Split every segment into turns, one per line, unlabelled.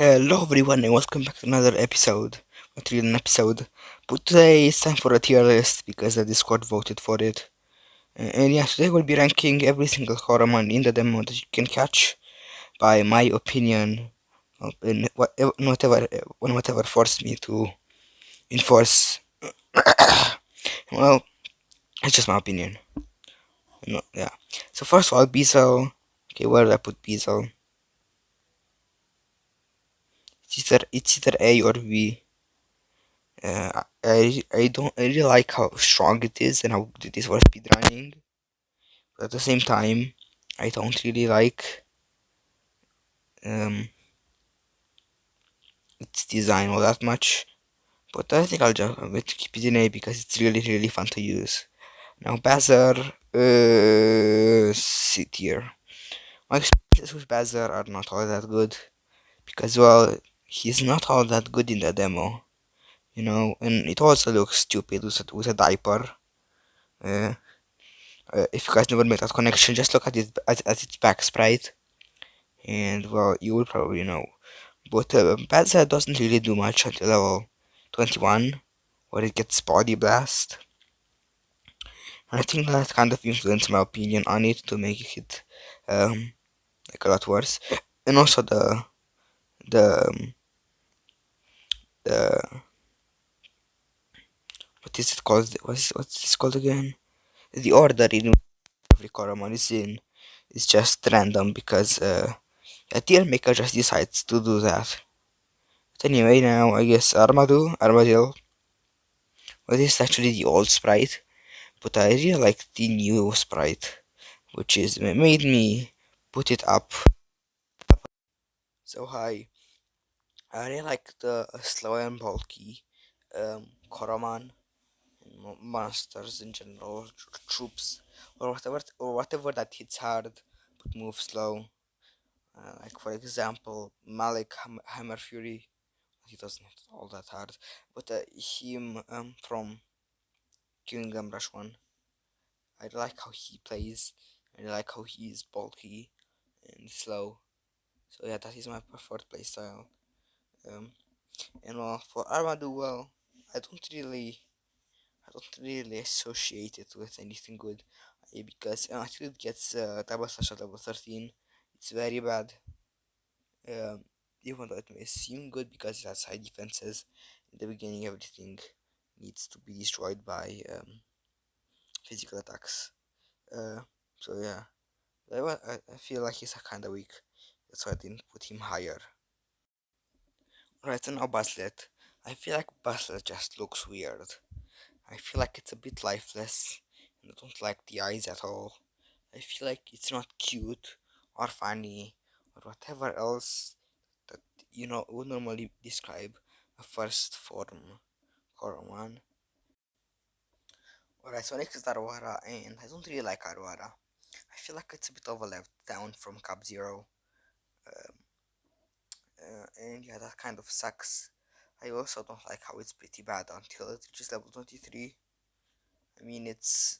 Hello everyone and welcome back to another episode. Not really an episode, but today it's time for a tier list because the Discord voted for it. And yeah, today we'll be ranking every single Coromon in the demo that you can catch by my opinion, in whatever forced me to enforce. Well, it's just my opinion. No, yeah. So first of all, Bezel. Okay, where did I put Bezel? It's either A or B. I really like how strong it is and how good it is for speedrunning. But at the same time, I don't really like um, its design all that much. But I think I'm going to keep it in A because it's really fun to use. Now Bazar, C tier. My experiences with Bazar are not all that good because well, he's not all that good in the demo, and it also looks stupid with a diaper. Uh, if you guys never made that connection, just look at its back sprite, and well, you will probably know. But Badza doesn't really do much until level 21, where it gets body blast. And I think that kind of influenced my opinion on it to make it like a lot worse. And also the the what is it called? What's this called again? The order in every Coromon is in is just random because a tier maker just decides to do that. But anyway, now I guess Armadillo. Well, this is actually the old sprite, but I really like the new sprite, which is made me put it up so high. I really like the slow and bulky Coromon monsters in general, troops, or whatever that hits hard but moves slow. Like for example, Malik Hammer Fury. He doesn't hit all that hard, but him from Kingdom Rush 1. I like how he plays. I like how he is bulky and slow. So yeah, that is my preferred playstyle. Um, and well, for Armadu, well, I don't really, I don't really associate it with anything good, because until it gets double slash at level 13, it's very bad. Um, Even though it may seem good because it has high defenses, in the beginning everything needs to be destroyed by physical attacks. Uh, so yeah. I feel like he's kinda weak. That's why I didn't put him higher. Right, so now Baslet. I feel like Baslet just looks weird. I feel like it's a bit lifeless, and I don't like the eyes at all. I feel like it's not cute, or funny, or whatever else that, would normally describe a first form Coromon. Alright, so next is Aurora, and I don't really like Aurora. I feel like it's a bit of a left down from Cup Zero. Um, and yeah, that kind of sucks. I also don't like how it's pretty bad until it reaches level 23. I mean, it's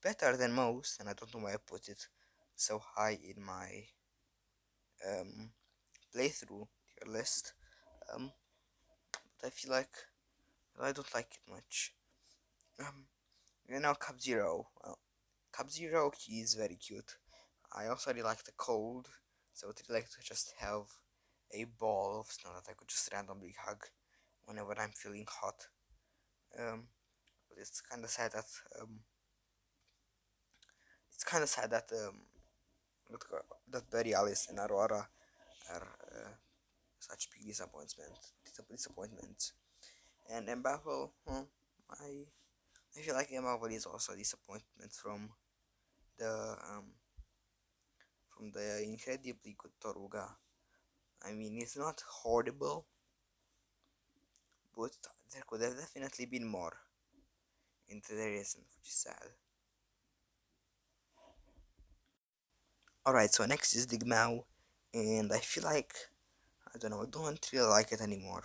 better than most, and I don't know why I put it so high in my um, playthrough tier list. Um, but I feel like I don't like it much. Um, Cup Zero. Well, Cup Zero, he is very cute. I also really like the cold, so I would really like to just have a ball of snow that I could just randomly hug whenever I'm feeling hot. But um, it's kind of sad that BaAAaye and Aurora are such big disappointments. And Mbappe, I feel like Mbappe is also a disappointment the um from the incredibly good Toruga. I mean, it's not horrible, but there could have definitely been more into the reason, which is sad. Alright, so next is Digmao, and I feel like, I don't know, I don't really like it anymore.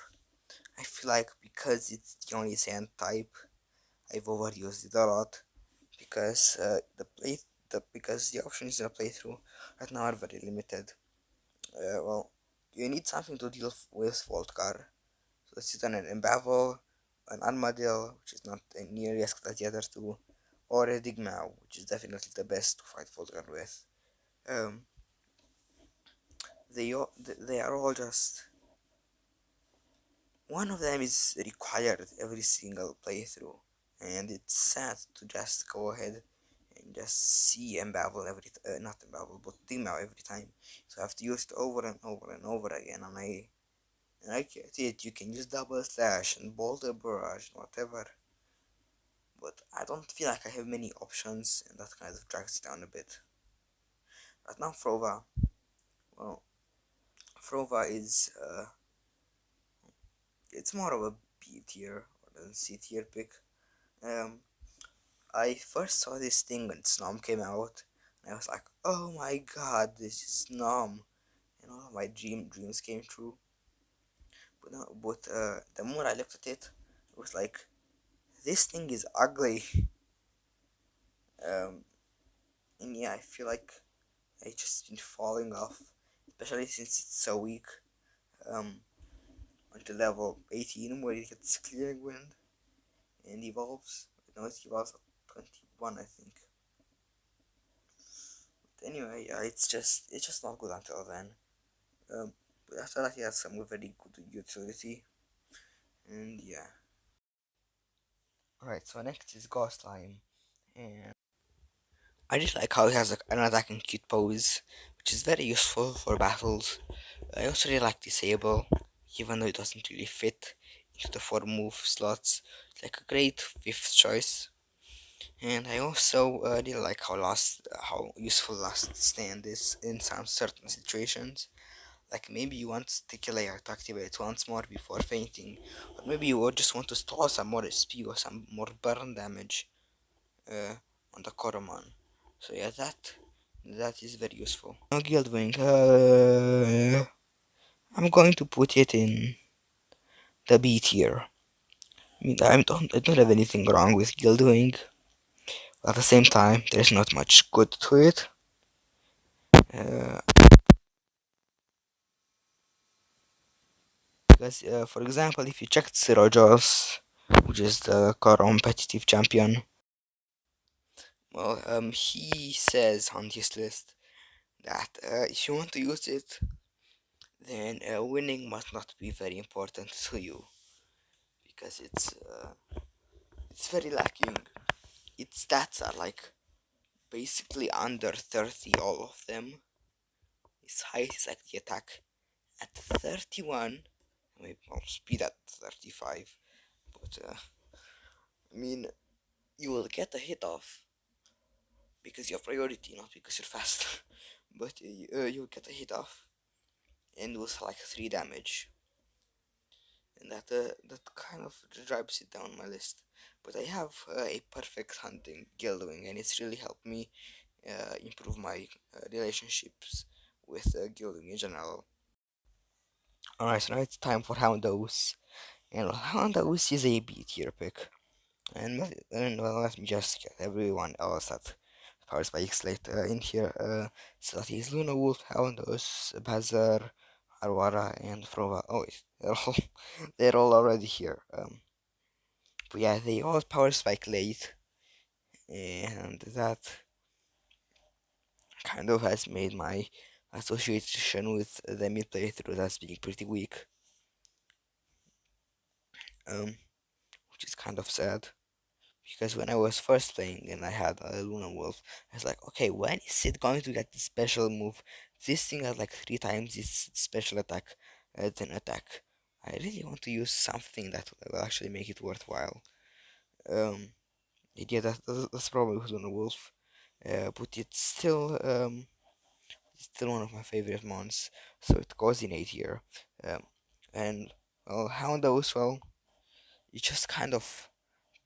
I feel like because it's the only sand type, I've overused it a lot, because because the options in a playthrough right now are very limited. Well, you need something to deal with Voltgar. So it's either an Embavel, an Armadillo, which is not nearly as good as the other two, or a Digmao, which is definitely the best to fight Voltgar with. Um, they are all just, one of them is required every single playthrough, and it's sad to just go ahead and just see Embavel not Embavel, but Digmao every time. So I have to use it over and over and over again, and I get it. You can use double slash and boulder barrage and whatever, but I don't feel like I have many options, and that kind of drags it down a bit. Right now, Frova, well, Frova is it's more of a B tier or than C tier pick. Um, I first saw this thing when Snom came out, and I was like, oh my god, this is Snom, and all of my dreams came true. But no, the more I looked at it, it was like, this thing is ugly. Um, and yeah, I feel like I just been falling off, especially since it's so weak. Um, until level 18 where it gets clearing wind and evolves. No, it evolves at 21, I think. But anyway, yeah, it's just not good until then. But after that, he has some very good utility, and yeah. Alright, so next is Ghostline, and I just like how he has an attacking cute pose, which is very useful for battles. I also really like Disable, even though it doesn't really fit into the 4 move slots. It's like a great 5th choice. And I also really like how useful Last Stand is in some certain situations. Like maybe you want Sticky-Layer to activate once more before fainting, or maybe you just want to store some more SP or some more burn damage on the Coromon. So yeah, that is very useful. Now Guildwing, I'm going to put it in the B tier. I mean, I don't have anything wrong with Guildwing. At the same time, there's not much good to it. Uh, because, for example, if you checked Zero Jaws, which is the competitive champion, well, he says on his list that if you want to use it, then winning must not be very important to you because it's very lacking. Its stats are like basically under 30, all of them. Its highest is like the attack at 31. Maybe I'll speed at 35, but I mean, you will get a hit off because you're priority, not because you're fast. But you'll get a hit off, and with like 3 damage, and that kind of drives it down my list. But I have a perfect hunting guildwing, and it's really helped me improve my relationships with guilding in general. Alright, so now it's time for Houndos, and Houndos is a B tier pick. And well, let me just get everyone else that powers by X-Late in here. So that is Luna Wolf, Houndos, Bazar, Arwara, and Frova. Oh, wait, they're all already here. But yeah, they all power spike late, and that kind of has made my association with the mid playthrough as being pretty weak. Which is kind of sad. Because when I was first playing and I had a Luna Wolf, I was like, okay, when is it going to get the special move? This thing has like 3 times its special attack than attack. I really want to use something that will actually make it worthwhile. Um, yeah, that's probably with Luna Wolf. But it's still one of my favorite mons, so it goes in A tier. Um, and well, Houndos, well, it's just kind of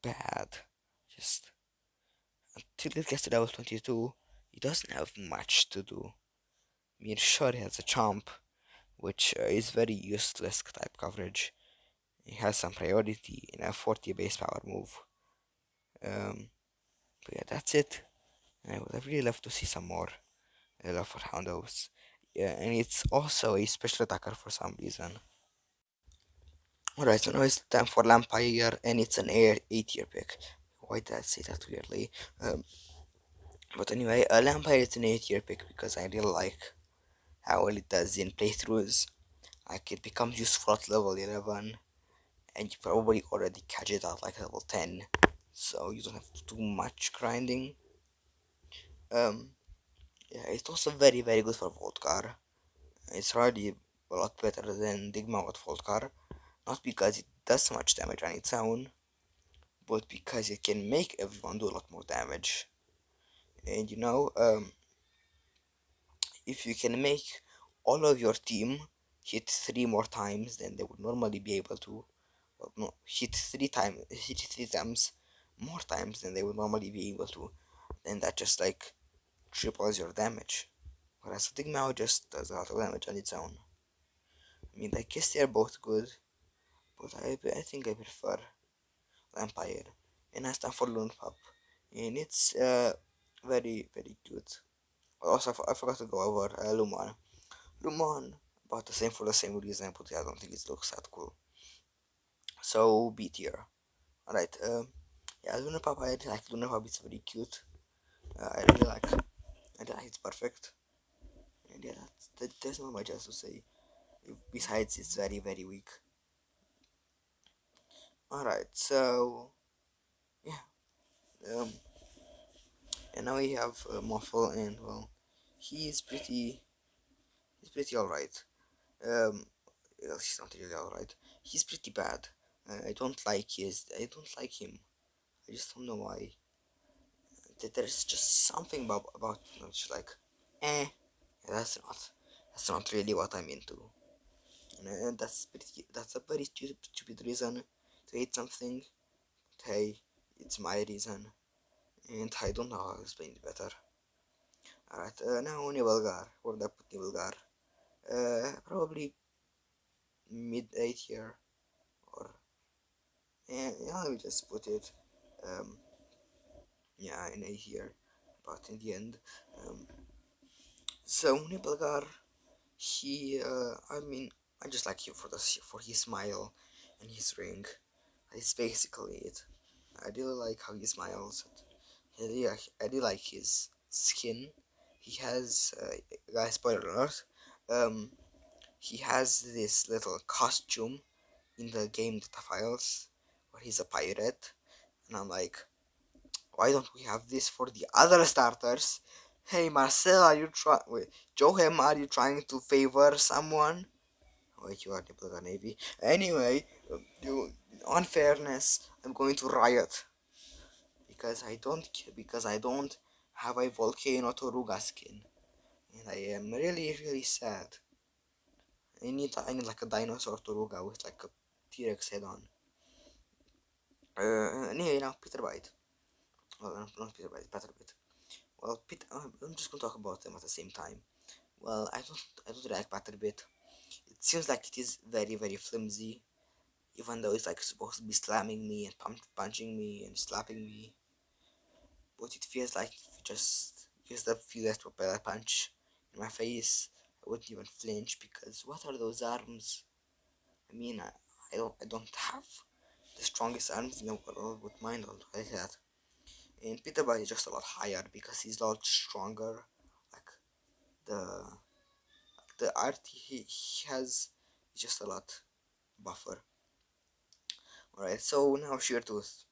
bad. Just till it gets to level 22, it doesn't have much to do. I mean, sure, it has a chomp, which is very useless type coverage. It has some priority in a 40 base power move. But yeah, that's it. And I would have really loved to see some more love for Houndos. Yeah, and it's also a special attacker for some reason. Alright, so now it's time for Lampire, and it's an A tier pick. Why did I say that weirdly? Um, but anyway, Lampire is an A tier pick because I really like how well it does in playthroughs. Like, it becomes useful at level 11, and you probably already catch it at like level 10, so you don't have to do much grinding. Um, yeah, it's also very, very good for Voltcar. It's already a lot better than Digma with Voltcar, not because it does so much damage on its own, but because it can make everyone do a lot more damage. And if you can make all of your team hit 3 more times than they would normally be able to, well, no, hit 3 times more times than they would normally be able to, then that just like triples your damage. Whereas Stigma just does a lot of damage on its own. I mean, I guess they're both good, but I think I prefer Vampire. And I stand for Loon Pup, and it's very, very cute. Also, I forgot to go over Lumon. Lumon, about the same for the same reason, but I don't think it looks that cool. So B tier. Alright, yeah, Luna Pup, I like Luna Pup, it's very cute. I really like, it's perfect. And yeah, there's not much else to say. Besides, it's very, very weak. Alright, so, yeah, um, and now we have Muffle, and well, he's pretty, he's pretty alright. Um, well, he's not really alright. He's pretty bad. I don't like him. I just don't know why. There's just something about just like, eh, yeah, that's not really what I'm into. And that's a very stupid reason to hate something. But hey, it's my reason, and I don't know how to explain it better. Alright, now Nibelgar. Where did I put Nibelgar? Probably mid 8 here, or yeah, let me just put it, um, yeah, in 8 here, but in the end, um, so Nibelgar, I mean, I just like him for his smile and his ring. That's basically it. I really like how he smiles. I really like his skin. He has, guys, spoiler alert. Um, he has this little costume in the game data files where he's a pirate, and I'm like, why don't we have this for the other starters? Hey, Marcel, are you trying? Wait, Johem, are you trying to favor someone? Wait, you are the Navy. Anyway, you unfairness. I'm going to riot because I don't have a volcano Toruga skin, and I am really really sad. I need like a dinosaur Toruga with like a T-Rex head on. Anyway, now Peter Bite. Well, not Peter Bite, Peter Bite. Well, I'm just gonna talk about them at the same time. Well, I don't like Butterbit. It seems like it is very very flimsy, even though it's like supposed to be slamming me and punching me and slapping me. But it feels like if you just use the fewest propeller punch in my face, I wouldn't even flinch because what are those arms? I mean, I don't have the strongest arms in the world, but mine don't like that. And Peter Bite is just a lot higher because he's a lot stronger. Like the the art he has is just a lot buffer. Alright, so now Sheartooth.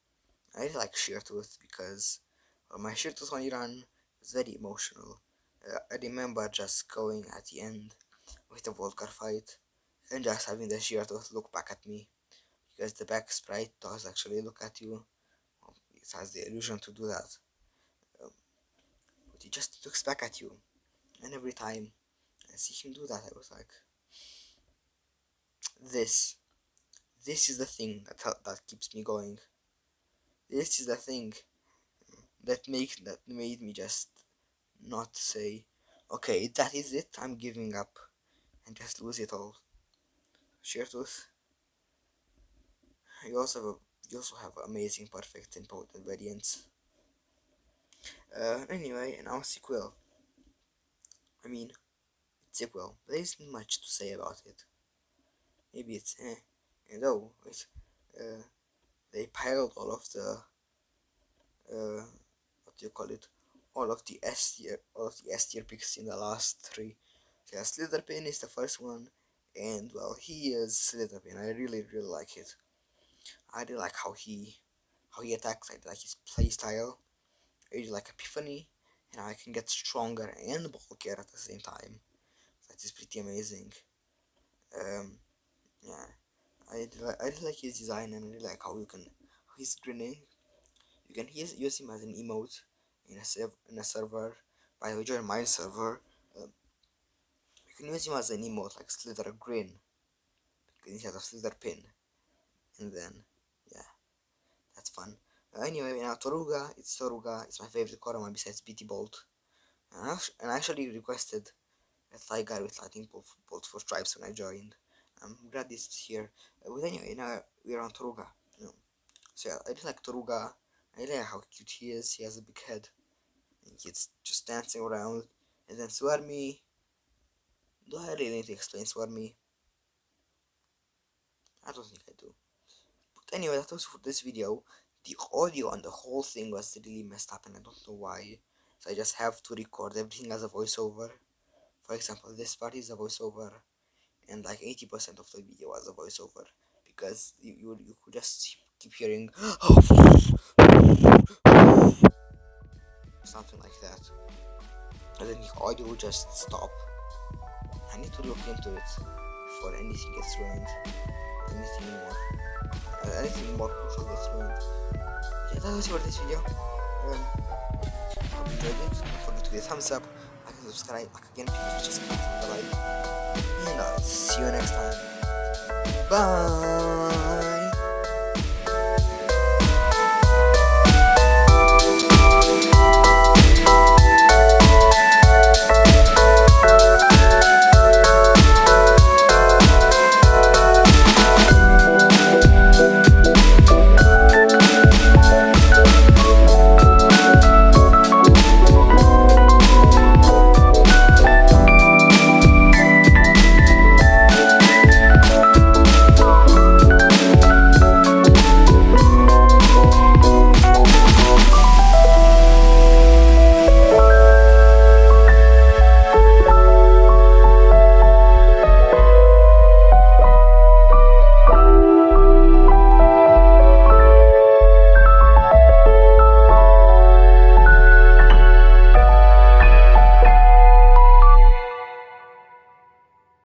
I really like Sheartooth because my Sheartooth on Iran was very emotional. I remember just going at the end with the Volcar fight and just having the Sheartooth look back at me because the back sprite does actually look at you. It has the illusion to do that, um, but he just looks back at you, and every time I see him do that, I was like, this, this is the thing that keeps me going. This is the thing that made me just not say, okay, that is it, I'm giving up, and just lose it all. Sheartooth. You also have amazing, perfect, and potent variants. Anyway, now Sequel. I mean, sequel. There isn't much to say about it. Maybe it's and oh, uh, they piled all of the what do you call it? All of the S tier picks in the last three. Yeah, Slytherin is the first one, and well, he is Slytherin. I really like it. I really like how he attacks. I like his play style. I really like Epiphany, and I can get stronger and bulkier at the same time. That is pretty amazing. Um, yeah, I really like his design, and I really like how he's grinning. You can use him as an emote in a server. By the way, join my server. Um, you can use him as an emote like Slither Grin instead of Slither Pin, and then yeah, that's fun. Anyway, now Toruga. It's my favorite Coromon besides BT Bolt. And I actually requested a Thigh guy with lightning bolt for stripes when I joined. I'm glad this is here. But anyway, now we're on Toruga. So yeah, I just like Toruga. I really like how cute he is. He has a big head. And he's just dancing around. And then Swarmy. Do I really need to explain Swarmy? I don't think I do. But anyway, that was for this video. The audio on the whole thing was really messed up and I don't know why. So I just have to record everything as a voiceover. For example, this part is a voiceover. And like 80% of the video was a voiceover. Because you could just keep hearing something like that. And then the audio would just stop. I need to look into it before anything gets ruined. Anything more crucial gets ruined. Yeah, that was for this video. Hope you enjoyed it. Don't forget to give a thumbs up, like and subscribe. Like again, people just click on the like. And I'll see you next time. Bye.